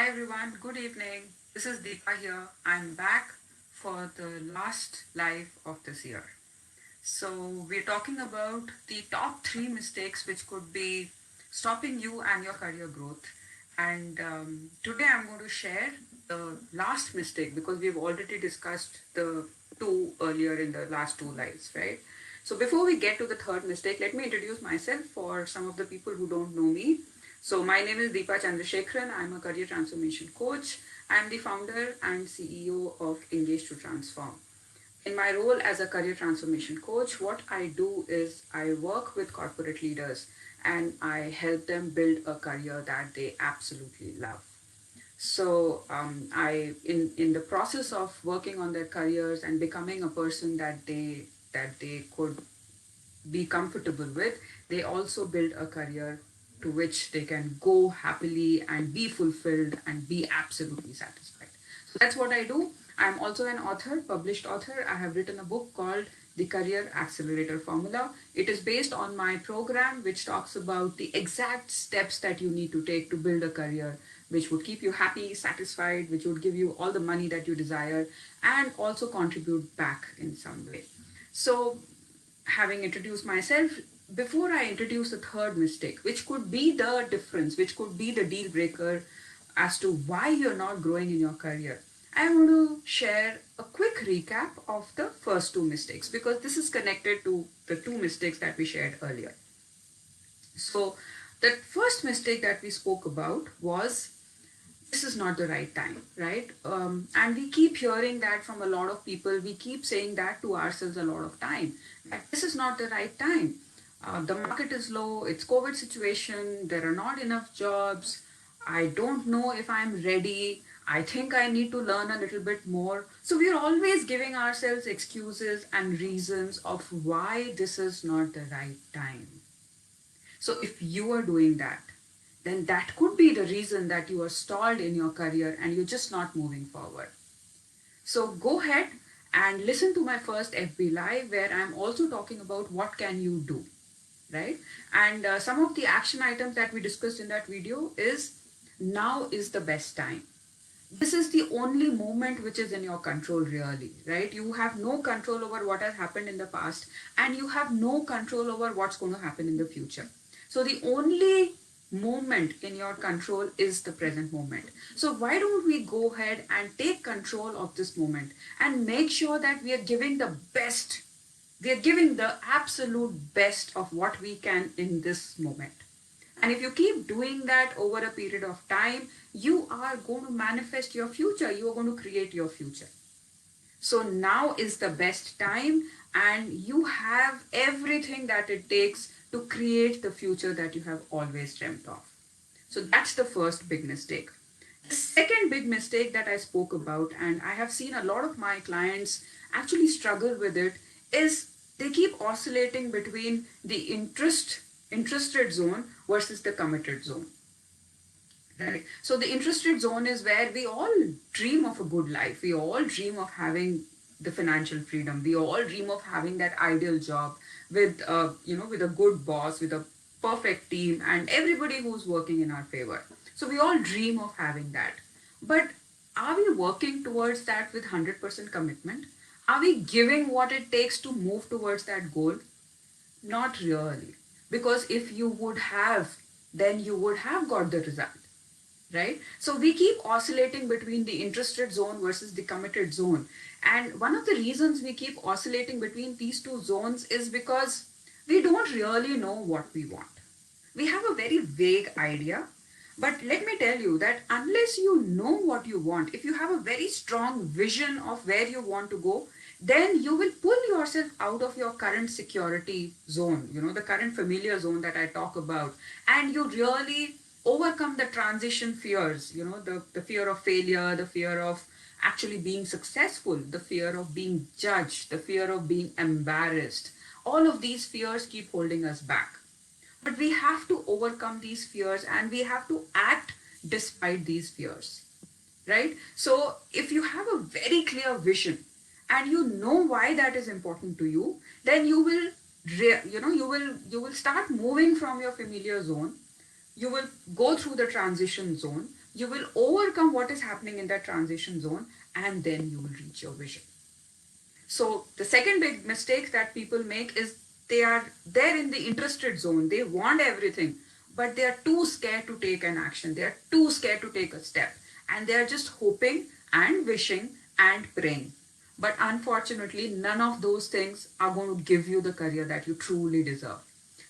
Hi everyone, good evening. This is Deepa here. I'm back for the last live of this year. So, we're talking about the top three mistakes which could be stopping you and your career growth. And today I'm going to share the last mistake because we've already discussed the two earlier in the last two lives, right? So, before we get to the third mistake, let me introduce myself for some of the people who don't know me. So, my name is Deepa Chandrasekharan. I'm a career transformation coach. I'm the founder and CEO of Engage to Transform. In my role as a career transformation coach, what I do is I work with corporate leaders and I help them build a career that they absolutely love. So in the process of working on their careers and becoming a person that they could be comfortable with, they also build a career to which they can go happily and be fulfilled and be absolutely satisfied. So that's what I do. I'm also an author, published author. I have written a book called The Career Accelerator Formula. It is based on my program, which talks about the exact steps that you need to take to build a career which would keep you happy, satisfied, which would give you all the money that you desire, and also contribute back in some way. So, having introduced myself, before I introduce the third mistake, which could be the difference, which could be the deal breaker as to why you're not growing in your career, I want to share a quick recap of the first two mistakes because this is connected to the two mistakes that we shared earlier. So, the first mistake that we spoke about was this is not the right time, right? And we keep hearing that from a lot of people. We keep saying that to ourselves a lot of time. That this is not the right time. The market is low. It's COVID situation. There are not enough jobs. I don't know if I'm ready. I think I need to learn a little bit more. So we're always giving ourselves excuses and reasons of why this is not the right time. So if you are doing that, then that could be the reason that you are stalled in your career and you're just not moving forward. So go ahead and listen to my first FB live where I'm also talking about what can you do, right? And some of the action items that we discussed in that video is now is the best time. This is the only moment which is in your control, really, right? You have no control over what has happened in the past and you have no control over what's going to happen in the future. So the only moment in your control is the present moment. So why don't we go ahead and take control of this moment and make sure that we are giving the best, we are giving the absolute best of what we can in this moment. And if you keep doing that over a period of time, you are going to manifest your future. You are going to create your future. So now is the best time, and you have everything that it takes to create the future that you have always dreamt of. So that's the first big mistake. The second big mistake that I spoke about, and I have seen a lot of my clients actually struggle with it, is they keep oscillating between the interested zone versus the committed zone. Right. So the interested zone is where we all dream of a good life. We all dream of having the financial freedom. We all dream of having that ideal job with, with a good boss, with a perfect team, and everybody who's working in our favor. So we all dream of having that. But are we working towards that with 100% commitment? Are we giving what it takes to move towards that goal? Not really. Because if you would have, then you would have got the result, right? So we keep oscillating between the interested zone versus the committed zone. And one of the reasons we keep oscillating between these two zones is because we don't really know what we want. We have a very vague idea, but let me tell you that unless you know what you want, if you have a very strong vision of where you want to go, then you will pull yourself out of your current security zone, the current familiar zone that I talk about, and you really overcome the transition fears, the fear of failure, the fear of actually being successful, the fear of being judged, the fear of being embarrassed. All of these fears keep holding us back. But we have to overcome these fears and we have to act despite these fears, right? So if you have a very clear vision and you know why that is important to you, then you will start moving from your familiar zone. You will go through the transition zone, You will overcome what is happening in that transition zone, and then you will reach your vision. So the second big mistake that people make is they are there in the interested zone. They want everything, but they are too scared to take an action. They are too scared to take a step. And they are just hoping and wishing and praying. But unfortunately, none of those things are going to give you the career that you truly deserve.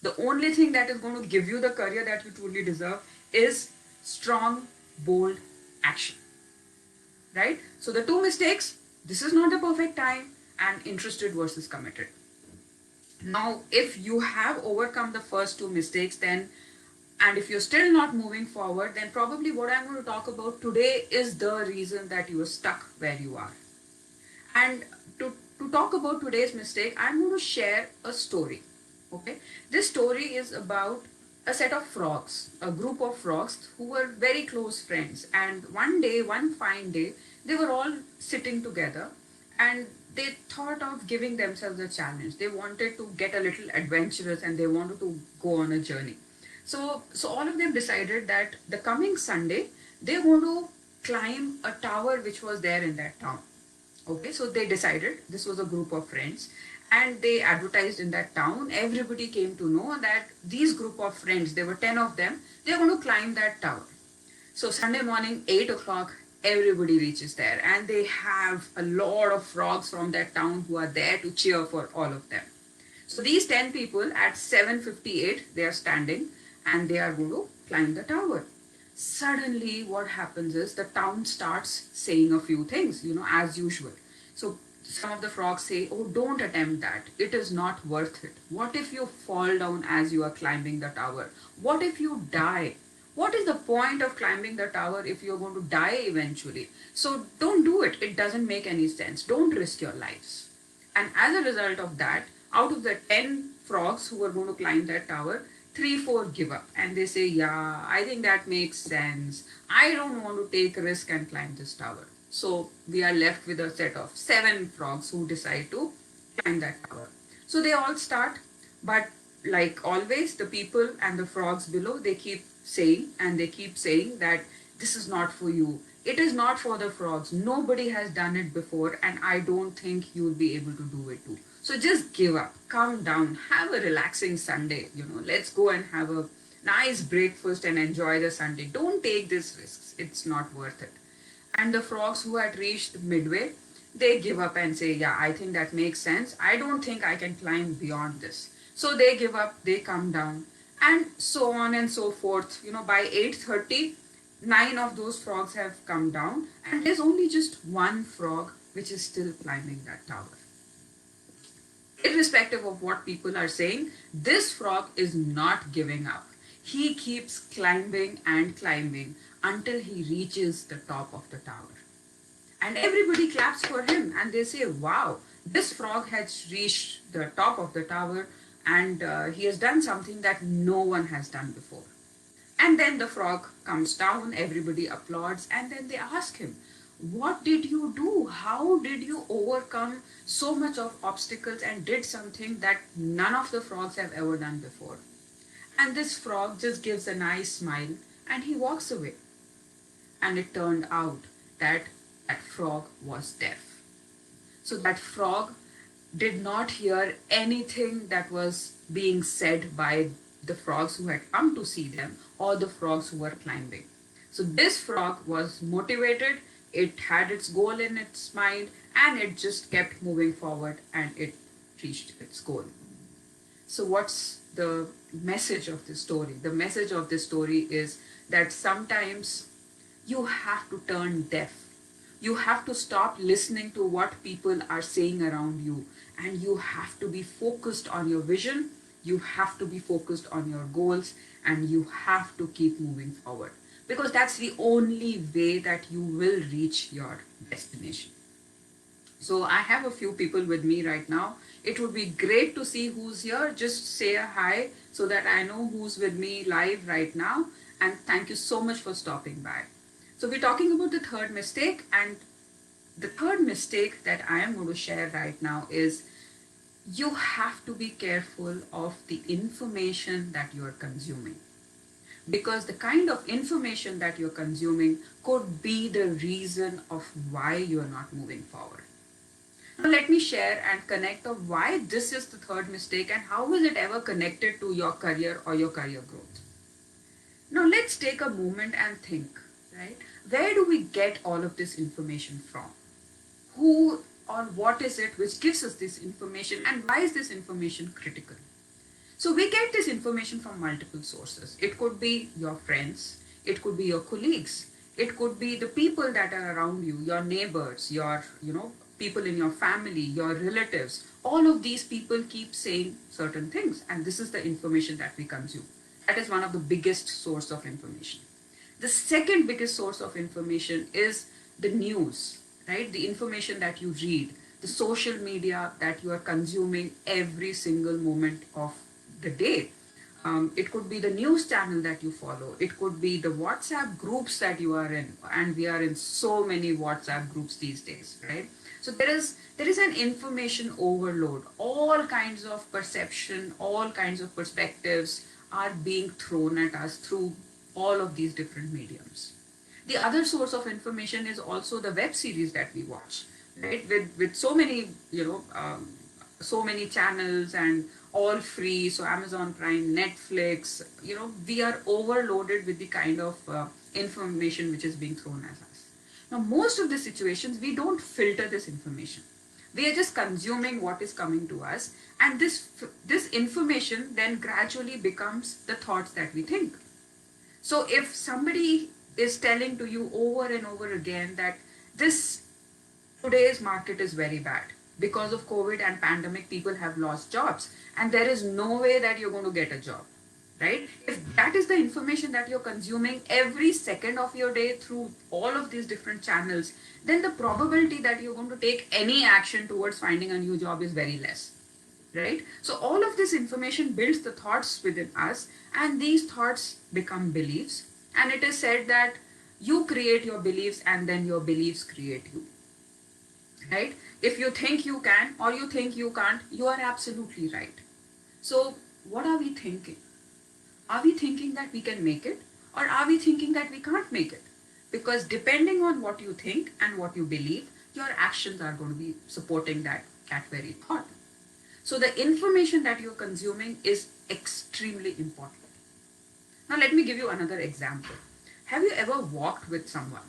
The only thing that is going to give you the career that you truly deserve is strong, bold action. Right? So the two mistakes, this is not the perfect time, and interested versus committed. Now, if you have overcome the first two mistakes, then and if you're still not moving forward, then probably what I'm going to talk about today is the reason that you are stuck where you are. And to talk about today's mistake, I'm going to share a story. Okay, this story is about a set of frogs, a group of frogs who were very close friends. And one day, one fine day, they were all sitting together and they thought of giving themselves a challenge. They wanted to get a little adventurous and they wanted to go on a journey. So all of them decided that the coming Sunday, they're going to climb a tower which was there in that town. Okay, so they decided, this was a group of friends, and they advertised in that town. Everybody came to know that these group of friends, there were 10 of them, they're going to climb that tower. So Sunday morning, 8 o'clock, everybody reaches there, and they have a lot of frogs from that town who are there to cheer for all of them. So these 10 people at 7:58, they are standing and they are going to climb the tower. Suddenly, what happens is the town starts saying a few things, as usual. So some of the frogs say, "Oh, don't attempt that. It is not worth it. What if you fall down as you are climbing the tower? What if you die? What is the point of climbing the tower if you're going to die eventually? So don't do it. It doesn't make any sense. Don't risk your lives." And as a result of that, out of the 10 frogs who were going to climb that tower, 3, 4 give up and they say, "Yeah, I think that makes sense. I don't want to take a risk and climb this tower." So we are left with a set of 7 frogs who decide to climb that tower. So they all start, but like always, the people and the frogs below, they keep saying and they keep saying that this is not for you. It is not for the frogs. Nobody has done it before, and I don't think you'll be able to do it too. So just give up, calm down, have a relaxing Sunday. Let's go and have a nice breakfast and enjoy the Sunday. Don't take these risks. It's not worth it. And the frogs who had reached midway, they give up and say, "Yeah, I think that makes sense. I don't think I can climb beyond this." So they give up, they come down, and so on and so forth. By 8:30, 9 of those frogs have come down, and there's only just one frog which is still climbing that tower. Irrespective of what people are saying, this frog is not giving up. He keeps climbing and climbing until he reaches the top of the tower. And everybody claps for him and they say, "Wow, this frog has reached the top of the tower and he has done something that no one has done before." And then the frog comes down, everybody applauds, and then they ask him, "What did you do? How did you overcome so much of obstacles and did something that none of the frogs have ever done before?" And this frog just gives a nice smile and he walks away. And it turned out that that frog was deaf. So that frog did not hear anything that was being said by the frogs who had come to see them or the frogs who were climbing. So this frog was motivated, it had its goal in its mind, and it just kept moving forward and it reached its goal. So, what's the message of this story? The message of this story is that sometimes you have to turn deaf. You have to stop listening to what people are saying around you, and you have to be focused on your vision. You have to be focused on your goals, and you have to keep moving forward because that's the only way that you will reach your destination. So I have a few people with me right now. It would be great to see who's here. Just say a hi so that I know who's with me live right now. And thank you so much for stopping by. So we're talking about the third mistake, and the third mistake that I am going to share right now is you have to be careful of the information that you are consuming. because the kind of information that you're consuming could be the reason of why you're not moving forward. Now, let me share and connect of why this is the third mistake and how is it ever connected to your career or your career growth. Now, let's take a moment and think, right? Where do we get all of this information from? Who or what is it which gives us this information, and why is this information critical? So we get this information from multiple sources. It could be your friends, it could be your colleagues, it could be the people that are around you, your neighbors, your, people in your family, your relatives. All of these people keep saying certain things, and this is the information that we consume. That is one of the biggest source of information. The second biggest source of information is the news, right? The information that you read, the social media that you are consuming every single moment of the day. It could be the news channel that you follow. It could be the WhatsApp groups that you are in, and we are in so many WhatsApp groups these days, right? So there is an information overload. All kinds of perception, all kinds of perspectives are being thrown at us through all of these different mediums. The other source of information is also the web series that we watch, right? With so many, so many channels and all free. So Amazon Prime, Netflix, we are overloaded with the kind of information which is being thrown at us. Now, most of the situations, we don't filter this information. We are just consuming what is coming to us, and this information then gradually becomes the thoughts that we think. So if somebody is telling to you over and over again that this today's market is very bad because of COVID and pandemic, people have lost jobs and there is no way that you're going to get a job, right? If that is the information that you're consuming every second of your day through all of these different channels, then the probability that you're going to take any action towards finding a new job is very less, right? So all of this information builds the thoughts within us, and these thoughts become beliefs. And it is said that you create your beliefs and then your beliefs create you, right? If you think you can or you think you can't, you are absolutely right. So what are we thinking? Are we thinking that we can make it, or are we thinking that we can't make it? Because depending on what you think and what you believe, your actions are going to be supporting that very thought. So the information that you're consuming is extremely important. Now let me give you another example. Have you ever walked with someone,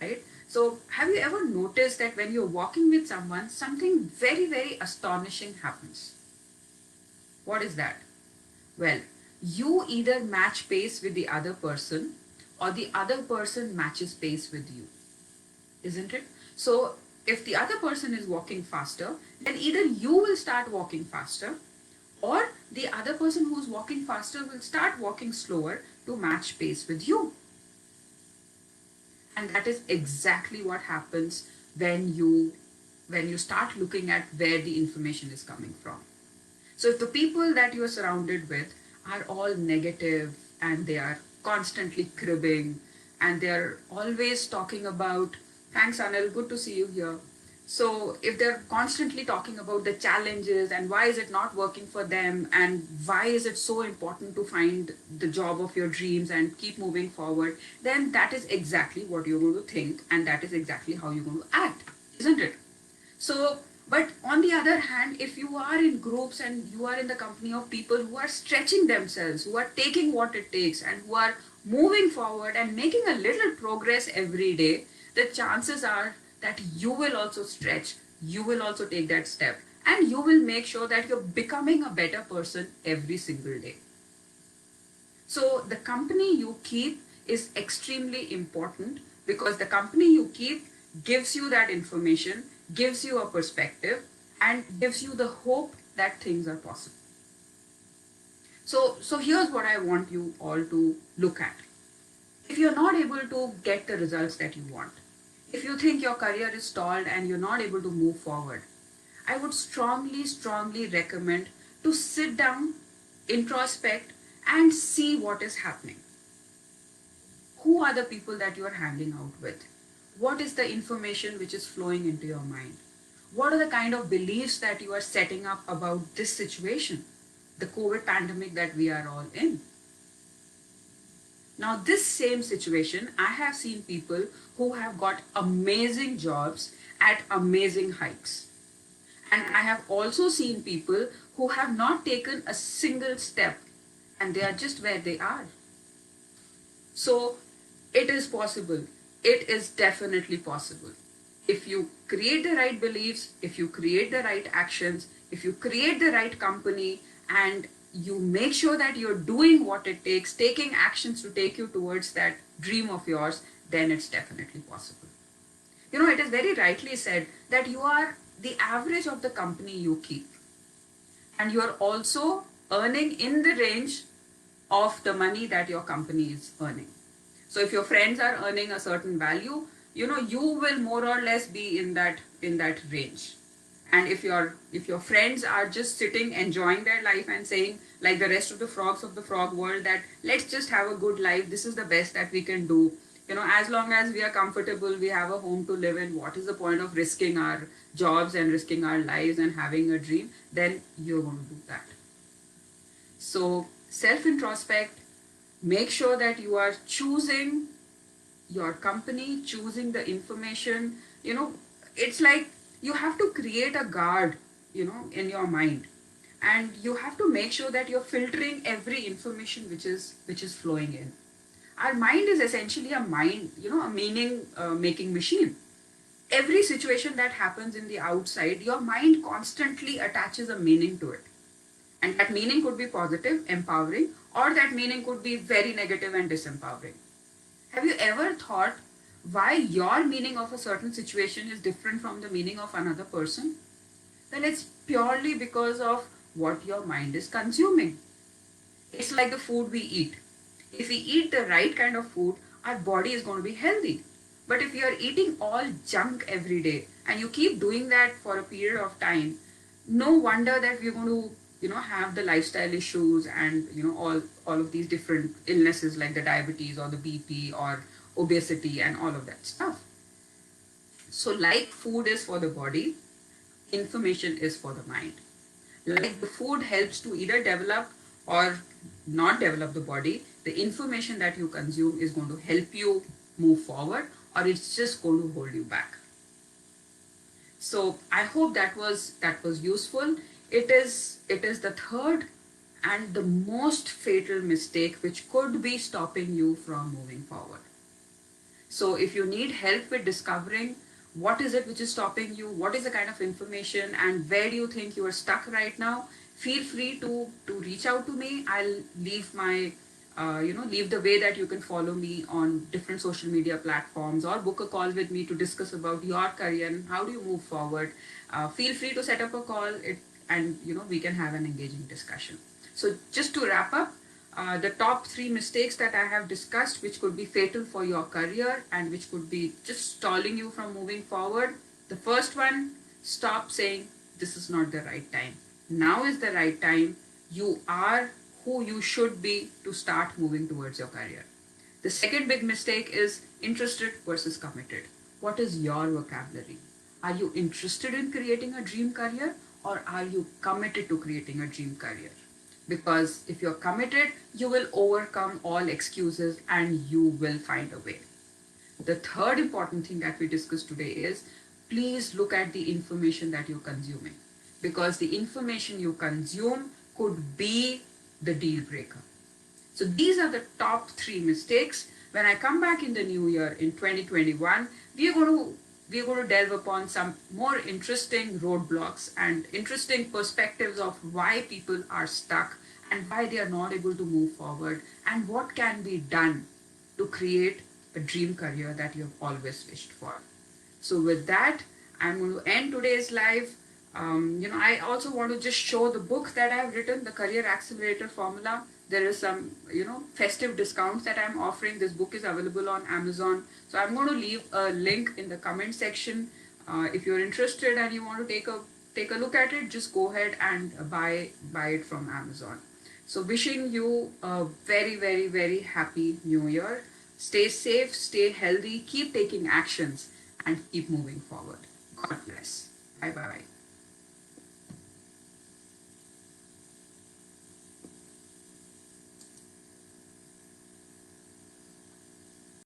right? So have you ever noticed that when you're walking with someone, something very, very astonishing happens? What is that? Well, you either match pace with the other person or the other person matches pace with you, isn't it? So if the other person is walking faster, then either you will start walking faster or the other person who's walking faster will start walking slower to match pace with you. And that is exactly what happens when you start looking at where the information is coming from. So if the people that you are surrounded with are all negative and they are constantly cribbing and they are always talking about, thanks Anil, good to see you here. So if they're constantly talking about the challenges and why is it not working for them and why is it so important to find the job of your dreams and keep moving forward, then that is exactly what you're going to think and that is exactly how you're going to act, isn't it? So, but on the other hand, if you are in groups and you are in the company of people who are stretching themselves, who are taking what it takes and who are moving forward and making a little progress every day, the chances are that you will also stretch, you will also take that step, and you will make sure that you're becoming a better person every single day. So the company you keep is extremely important because the company you keep gives you that information, gives you a perspective, and gives you the hope that things are possible. So here's what I want you all to look at. If you're not able to get the results that you want, if you think your career is stalled and you're not able to move forward, I would strongly, strongly recommend to sit down, introspect, and see what is happening. Who are the people that you are hanging out with? What is the information which is flowing into your mind? What are the kind of beliefs that you are setting up about this situation, the COVID pandemic that we are all in? Now, this same situation, I have seen people who have got amazing jobs at amazing hikes. And I have also seen people who have not taken a single step and they are just where they are. So it is possible. It is definitely possible. If you create the right beliefs, if you create the right actions, if you create the right company, and you make sure that you're doing what it takes, taking actions to take you towards that dream of yours, then it's definitely possible. It is very rightly said that you are the average of the company you keep. And you are also earning in the range of the money that your company is earning. So if your friends are earning a certain value, you will more or less be in that range. And if your friends are just sitting enjoying their life and saying, like the rest of the frogs of the frog world, that let's just have a good life, this is the best that we can do, as long as we are comfortable, we have a home to live in, what is the point of risking our jobs and risking our lives and having a dream? Then you're going to do that. So self introspect, make sure that you are choosing your company, choosing the information. It's like you have to create a guard, in your mind, and you have to make sure that you're filtering every information which is flowing in. Our mind is essentially a meaning making machine. Every situation that happens in the outside, your mind constantly attaches a meaning to it. And that meaning could be positive, empowering, or that meaning could be very negative and disempowering. Have you ever thought why your meaning of a certain situation is different from the meaning of another person? Well, it's purely because of what your mind is consuming. It's like the food we eat. If we eat the right kind of food, our body is going to be healthy. But if you are eating all junk every day and you keep doing that for a period of time, no wonder that we're going to have the lifestyle issues and all of these different illnesses like the diabetes or the BP or obesity and all of that stuff. So like food is for the body, information is for the mind. Like the food helps to either develop or not develop the body, the information that you consume is going to help you move forward, or it's just going to hold you back. So I hope that was useful. It is the third and the most fatal mistake which could be stopping you from moving forward. So if you need help with discovering what is it which is stopping you, what is the kind of information, and where do you think you are stuck right now, feel free to reach out to me. I'll leave my leave the way that you can follow me on different social media platforms or book a call with me to discuss about your career and how do you move forward. Feel free to set up a call and we can have an engaging discussion. So just to wrap up, the top three mistakes that I have discussed, which could be fatal for your career and which could be just stalling you from moving forward. The first one, stop saying this is not the right time. Now is the right time. You are who you should be to start moving towards your career. The second big mistake is interested versus committed. What is your vocabulary? Are you interested in creating a dream career or are you committed to creating a dream career? Because if you're committed, you will overcome all excuses and you will find a way. The third important thing that we discussed today is please look at the information that you're consuming, because the information you consume could be the deal breaker. So these are the top three mistakes. When I come back in the new year in 2021, we are going to delve upon some more interesting roadblocks and interesting perspectives of why people are stuck and why they are not able to move forward and what can be done to create a dream career that you have always wished for. So with that, I'm going to end today's live. I also want to just show the book that I have written, the Career Accelerator Formula. There is some, festive discounts that I'm offering. This book is available on Amazon. So I'm going to leave a link in the comment section. If you're interested and you want to take a look at it, just go ahead and buy it from Amazon. So wishing you a very, very, very happy new year. Stay safe, stay healthy, keep taking actions and keep moving forward. God bless. Bye bye.